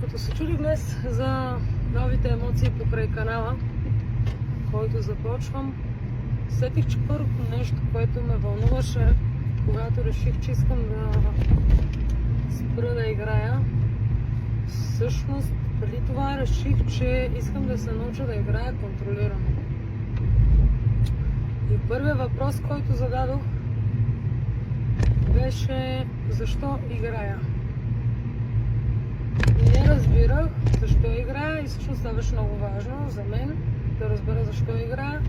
Докато се чудих днес за новите емоции покрай канала, който започвам, сетих, че първото нещо, което ме вълнуваше, когато реших, че искам да спра да играя, всъщност преди това реших, че искам да се науча да играя контролирано. И първият въпрос, който зададох, беше защо играя. И не разбирах защо играя и всъщност това беше много важно за мен да разбера защо играя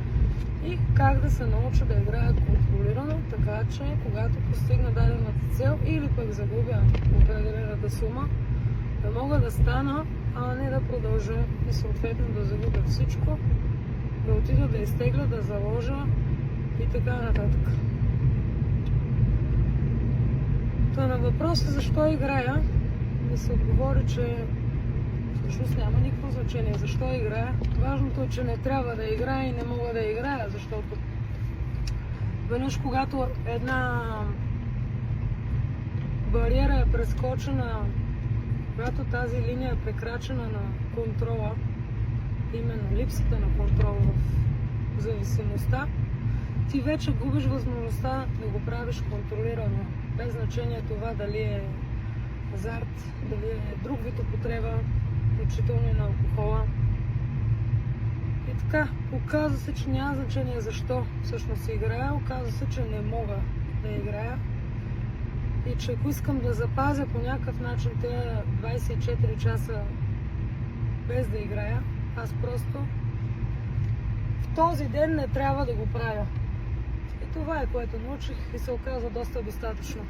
и как да се науча да играя контролирано, така че когато постигна дадената цел или пък загубя определената сума, да мога да стана, а не да продължа и съответно да загубя всичко, да отида да изтегля, да заложа и така нататък. То на въпроса защо играя, ми се отговори, че всъщност няма никакво значение защо играя. Важното е, че не трябва да играя и не мога да играя, защото веднъж когато една бариера е прескочена, когато тази линия е прекрачена на контрола, именно липсата на контрол в зависимостта, ти вече губиш възможността да го правиш контролирано, без значение това дали е азарт, дали е друг вид употреба, включително и на алкохола. И така, оказва се, че няма значение защо всъщност играя, оказва се, че не мога да играя и че ако искам да запазя по някакъв начин тези 24 часа без да играя, аз просто в този ден не трябва да го правя. И това е което научих и се оказа доста достатъчно.